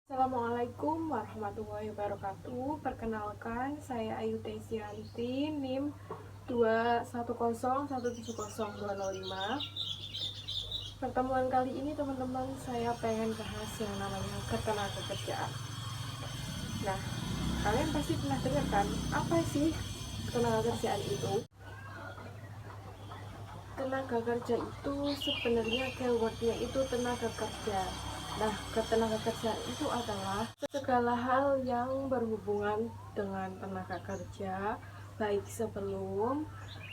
Assalamualaikum warahmatullahi wabarakatuh. Perkenalkan, saya Ayu Tesianti, NIM 210170205. Pertemuan kali ini teman-teman, saya pengen bahas yang namanya ketenagakerjaan. Nah, kalian pasti pernah dengar kan, apa sih ketenagakerjaan itu? Tenaga kerja itu sebenarnya keywordnya itu tenaga kerja. Nah, ketenaga kerjaan itu adalah segala hal yang berhubungan dengan tenaga kerja, baik sebelum,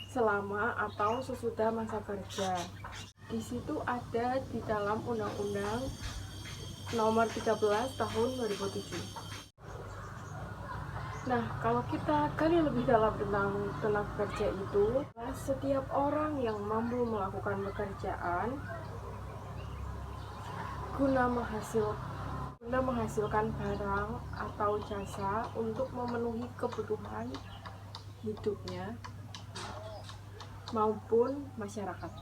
selama, atau sesudah masa kerja. Di situ ada di dalam Undang-Undang Nomor 13 Tahun 2007. Nah, kalau kita gali lebih dalam tentang tenaga kerja itu, setiap orang yang mampu melakukan pekerjaan guna menghasilkan barang atau jasa untuk memenuhi kebutuhan hidupnya maupun masyarakat.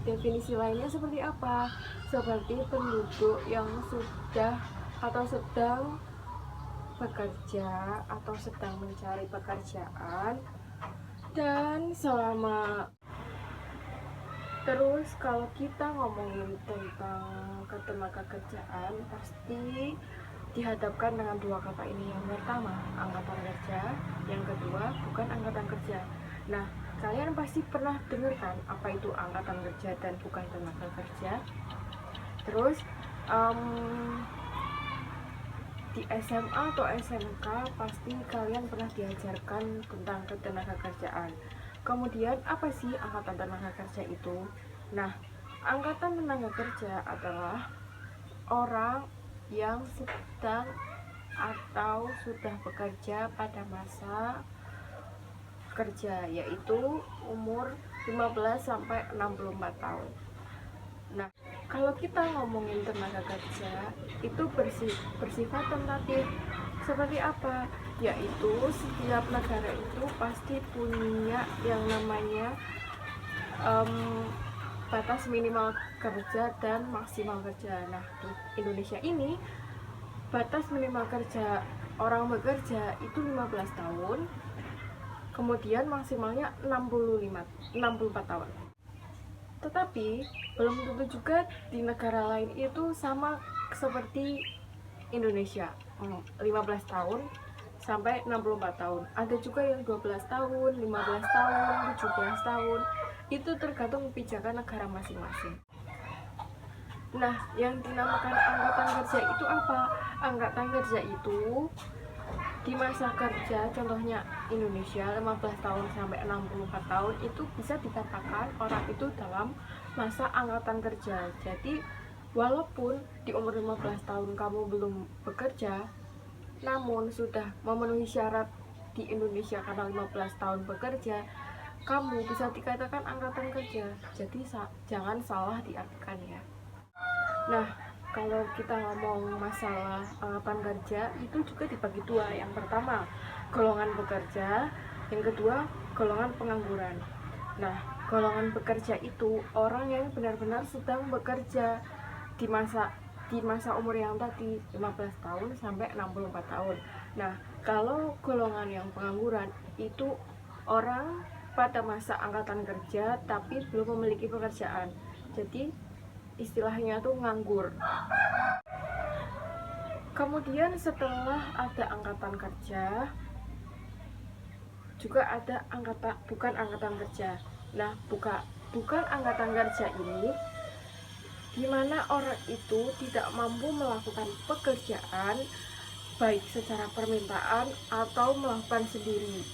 Definisi lainnya seperti apa? Seperti penduduk yang sudah atau sedang bekerja atau sedang mencari pekerjaan dan selama. Terus kalau kita ngomongin tentang ketenaga kerjaan, pasti dihadapkan dengan dua kata ini. Yang pertama, angkatan kerja. Yang kedua, bukan angkatan kerja. Nah, kalian pasti pernah dengar kan apa itu angkatan kerja dan bukan tenaga kerja. Terus di SMA atau SMK pasti kalian pernah diajarkan tentang ketenaga kerjaan. Kemudian apa sih angkatan tenaga kerja itu? Nah, angkatan tenaga kerja adalah orang yang sedang atau sudah bekerja pada masa kerja, yaitu umur 15 sampai 64 tahun. Nah, kalau kita ngomongin tenaga kerja itu bersifat tentatif. Seperti apa? Yaitu setiap negara itu pasti punya yang namanya batas minimal kerja dan maksimal kerja. Nah, di Indonesia ini batas minimal kerja orang bekerja itu 15 tahun, kemudian maksimalnya 64 tahun. Tetapi belum tentu juga di negara lain itu sama seperti Indonesia, 15 tahun sampai 64 tahun. Ada juga yang 12 tahun, 15 tahun, 17 tahun. Itu tergantung kebijakan negara masing-masing. Nah, yang dinamakan angkatan kerja itu apa? Angkatan kerja itu di masa kerja, contohnya Indonesia 15 tahun sampai 64 tahun itu bisa dikatakan orang itu dalam masa angkatan kerja. Jadi walaupun di umur 15 tahun kamu belum bekerja, namun sudah memenuhi syarat di Indonesia karena 15 tahun bekerja, kamu bisa dikatakan angkatan kerja. Jadi jangan salah diartikan ya. Nah, kalau kita ngomong masalah angkatan kerja itu juga dibagi dua. Yang pertama, golongan pekerja. Yang kedua, golongan pengangguran. Nah, golongan pekerja itu orang yang benar-benar sedang bekerja di masa umur yang tadi 15 tahun sampai 64 tahun. Nah, kalau golongan yang pengangguran itu orang pada masa angkatan kerja tapi belum memiliki pekerjaan. Jadi istilahnya tuh nganggur. Kemudian setelah ada angkatan kerja juga ada bukan angkatan kerja. Nah, bukan angkatan kerja ini dimana orang itu tidak mampu melakukan pekerjaan baik secara permintaan atau melakukan sendiri.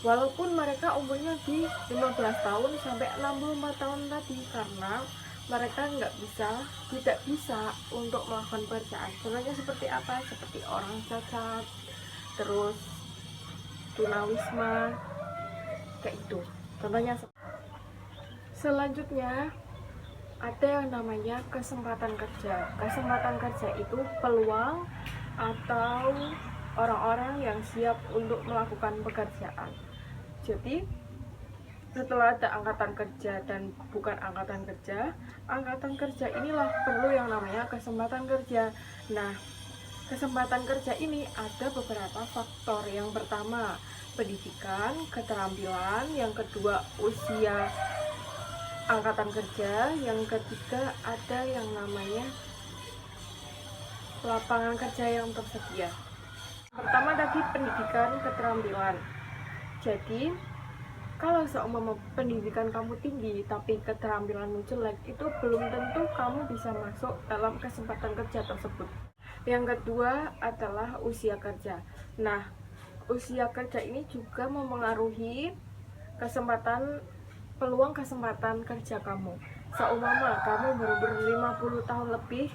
Walaupun mereka umurnya di 15 tahun sampai 64 tahun tadi, karena mereka tidak bisa untuk melakukan pekerjaan. Contohnya seperti apa? Seperti orang cacat, terus tunawisma, kayak itu. Contohnya. Selanjutnya ada yang namanya kesempatan kerja. Kesempatan kerja itu peluang atau orang-orang yang siap untuk melakukan pekerjaan. Jadi setelah ada angkatan kerja dan bukan angkatan kerja inilah perlu yang namanya kesempatan kerja. Nah, kesempatan kerja ini ada beberapa faktor. Yang pertama, pendidikan, keterampilan. Yang kedua, usia angkatan kerja. Yang ketiga, ada yang namanya lapangan kerja yang tersedia. Pertama tadi pendidikan, keterampilan. Jadi kalau seumpama pendidikan kamu tinggi tapi keterampilanmu jelek, itu belum tentu kamu bisa masuk dalam kesempatan kerja tersebut. Yang kedua adalah usia kerja. Nah, usia kerja ini juga memengaruhi peluang kesempatan kerja kamu. Seumpama kamu baru ber-50 tahun lebih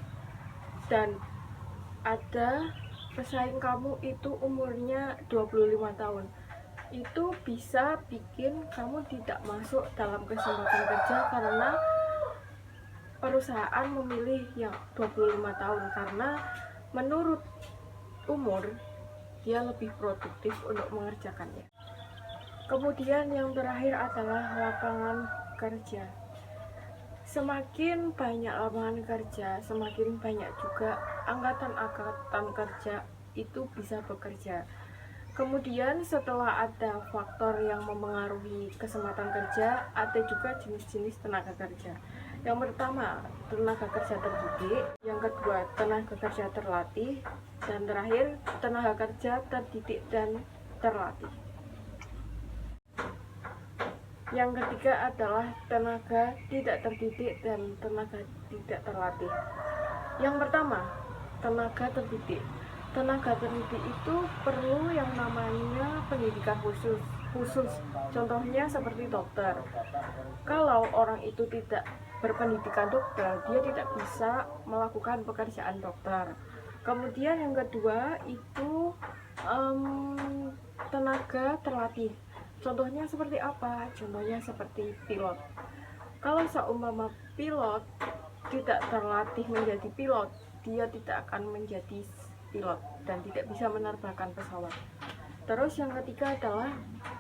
dan ada pesaing kamu itu umurnya 25 tahun, itu bisa bikin kamu tidak masuk dalam kesempatan kerja karena perusahaan memilih yang 25 tahun karena menurut umur dia lebih produktif untuk mengerjakannya. Kemudian yang terakhir adalah lapangan kerja. Semakin banyak lapangan kerja, semakin banyak juga angkatan kerja itu bisa bekerja. Kemudian setelah ada faktor yang memengaruhi kesempatan kerja, ada juga jenis-jenis tenaga kerja. Yang pertama, tenaga kerja terdidik. Yang kedua, tenaga kerja terlatih. Dan terakhir, tenaga kerja terdidik dan terlatih. Yang ketiga adalah tenaga tidak terdidik dan tenaga tidak terlatih. Yang pertama, tenaga terdidik. Tenaga terdidik itu perlu yang namanya pendidikan khusus. Contohnya seperti dokter. Kalau orang itu tidak berpendidikan dokter, dia tidak bisa melakukan pekerjaan dokter. Kemudian yang kedua itu tenaga terlatih. Contohnya seperti apa? Contohnya seperti pilot. Kalau seumpama pilot tidak terlatih menjadi pilot, dia tidak akan menjadi pilot dan tidak bisa menerbangkan pesawat. Terus yang ketiga adalah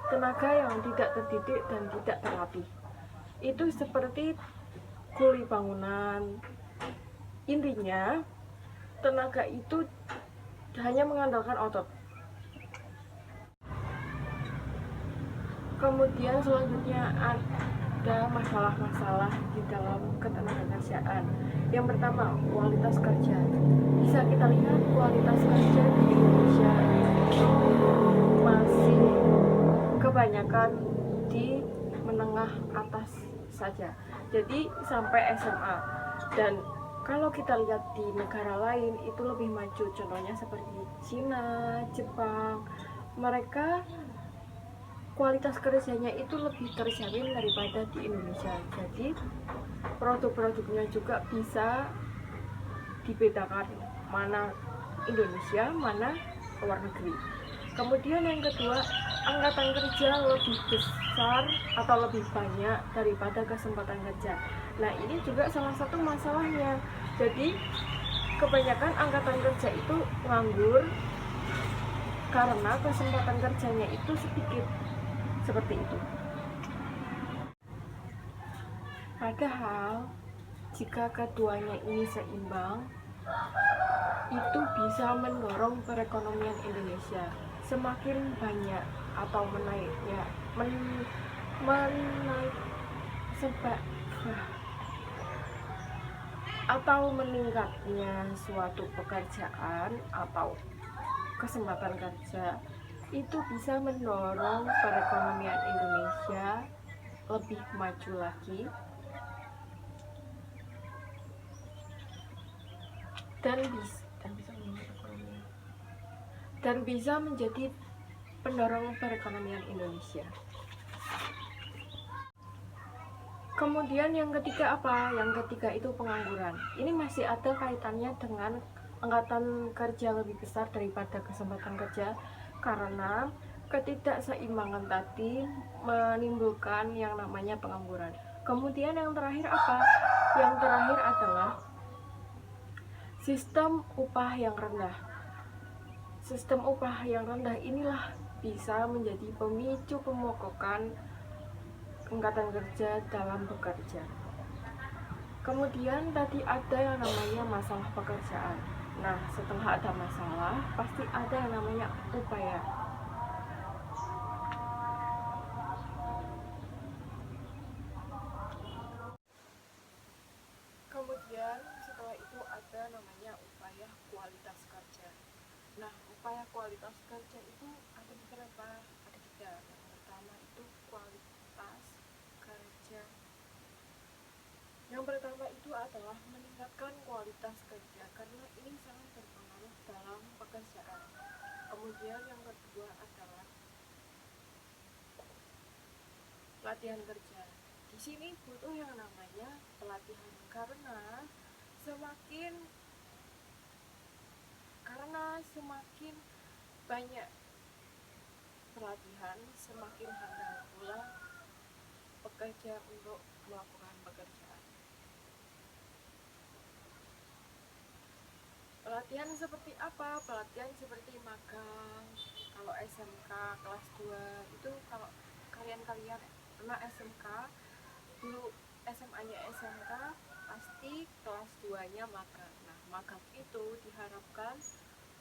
tenaga yang tidak terdidik dan tidak terlatih. Itu seperti kuli bangunan. Intinya tenaga itu hanya mengandalkan otot. Kemudian selanjutnya ada masalah-masalah di dalam ketenagakerjaan. Yang pertama, kualitas kerja. Bisa kita lihat kualitas kerja di Indonesia masih kebanyakan di menengah atas saja. Jadi sampai SMA. Dan kalau kita lihat di negara lain itu lebih maju. Contohnya seperti Cina, Jepang. Mereka kualitas kerjanya itu lebih terjamin daripada di Indonesia. Jadi produk-produknya juga bisa dibedakan mana Indonesia, mana luar negeri. Kemudian yang kedua, angkatan kerja lebih besar atau lebih banyak daripada kesempatan kerja. Nah, ini juga salah satu masalahnya. Jadi kebanyakan angkatan kerja itu nganggur karena kesempatan kerjanya itu sedikit. Seperti itu. Padahal jika keduanya ini seimbang, itu bisa mendorong perekonomian Indonesia semakin banyak atau meningkatnya suatu pekerjaan atau kesempatan kerja itu bisa mendorong perekonomian Indonesia lebih maju lagi dan bisa menjadi pendorong perekonomian Indonesia. Kemudian yang ketiga apa? Yang ketiga itu pengangguran. Ini masih ada kaitannya dengan angkatan kerja lebih besar daripada kesempatan kerja, karena ketidakseimbangan tadi menimbulkan yang namanya pengangguran. Kemudian yang terakhir apa? Yang terakhir adalah sistem upah yang rendah. Sistem upah yang rendah inilah bisa menjadi pemicu pemogokan angkatan kerja dalam bekerja. Kemudian tadi ada yang namanya masalah pekerjaan. Nah, setelah ada masalah, pasti ada yang namanya upaya. Kemudian setelah itu ada namanya upaya kualitas kerja. Nah, upaya kualitas kerja itu ada beberapa, ada tiga. Yang pertama itu kualitas kerja. Yang pertama itu adalah meningkatkan kualitas kerja karena ini sangat berpengaruh dalam pekerjaan. Kemudian yang kedua adalah pelatihan kerja. Di sini butuh yang namanya pelatihan semakin karena semakin banyak pelatihan, semakin handal pula pekerja untuk melakukan pekerjaan. Pelatihan seperti apa? Pelatihan seperti magang. Kalau SMK kelas 2 itu, kalau kalian pernah SMK dulu, SMA-nya SMK pasti kelas 2-nya magang. Nah, magang itu diharapkan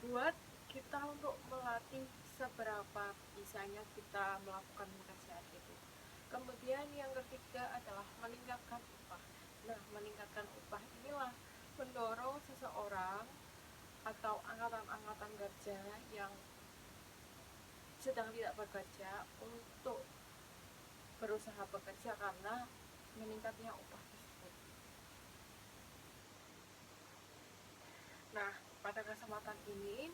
buat kita untuk melatih seberapa bisanya kita melakukan pekerjaan itu. Kemudian yang ketiga adalah meningkatkan upah. Nah, meningkatkan upah inilah mendorong seseorang atau angkatan-angkatan kerja yang sedang tidak bekerja untuk berusaha bekerja karena meningkatnya upah tersebut. Nah, pada kesempatan ini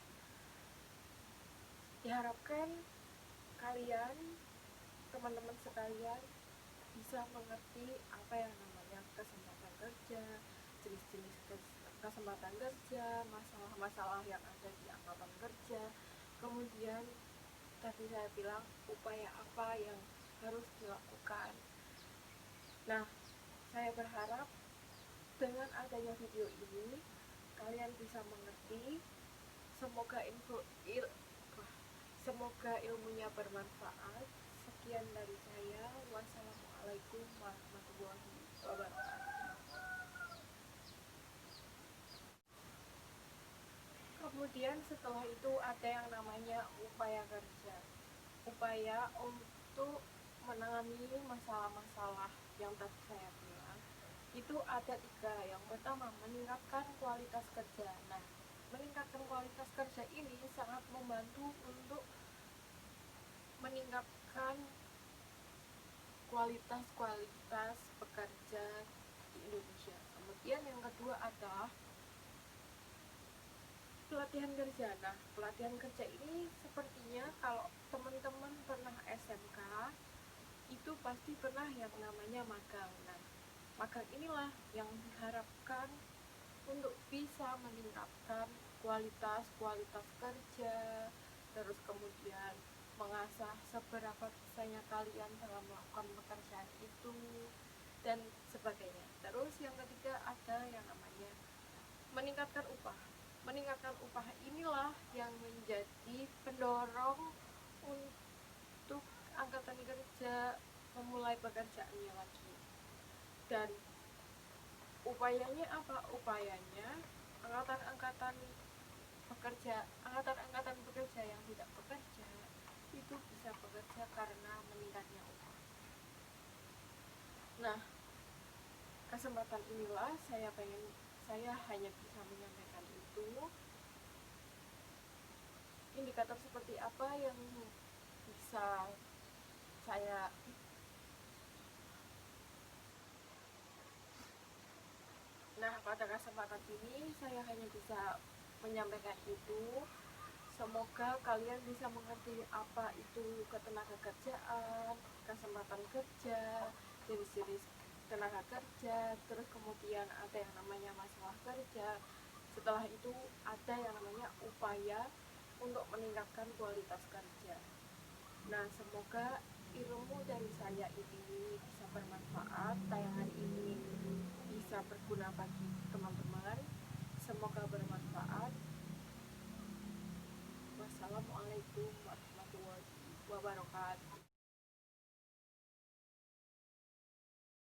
diharapkan kalian, teman-teman sekalian, bisa mengerti apa yang namanya kesempatan kerja, jenis-jenis kesempatan kerja, masalah-masalah yang ada di angkatan kerja. Kemudian tadi saya bilang upaya apa yang harus dilakukan. Nah, saya berharap dengan adanya video ini kalian bisa mengerti. Semoga ilmunya bermanfaat. Sekian dari saya. Wassalamualaikum warahmatullahi wabarakatuh. Kemudian setelah itu ada yang namanya upaya kerja. Upaya untuk menangani masalah-masalah yang tadi saya bilang itu ada tiga. Yang pertama, meningkatkan kualitas kerja. Nah, meningkatkan kualitas kerja ini sangat membantu untuk meningkatkan kualitas pekerja di Indonesia. Kemudian yang kedua adalah pelatihan kerja. Nah, pelatihan kerja ini sepertinya kalau teman-teman pernah SMK itu pasti pernah yang namanya magang. Nah, magang inilah yang diharapkan untuk bisa meningkatkan kualitas kerja, terus kemudian mengasah seberapa bisanya kalian dalam melakukan pekerjaan itu dan sebagainya. Terus yang ketiga ada yang namanya meningkatkan upah. Meningkatkan upah inilah yang menjadi pendorong untuk angkatan kerja memulai pekerjaannya lagi. Dan upayanya apa? Upayanya angkatan-angkatan pekerja yang tidak bekerja itu bisa bekerja karena meningkatnya upah. Nah, kesempatan inilah saya hanya bisa menyampaikan itu. Indikator seperti apa yang bisa saya Nah, pada kesempatan ini saya hanya bisa menyampaikan itu. Semoga kalian bisa mengerti apa itu ketenaga kerjaan, kesempatan kerja, jenis-jenis tenaga kerja, terus kemudian ada yang namanya masalah kerja. Setelah itu ada yang namanya upaya untuk meningkatkan kualitas kerja. Nah, semoga ilmu dari saya ini bisa bermanfaat. Tayangan ini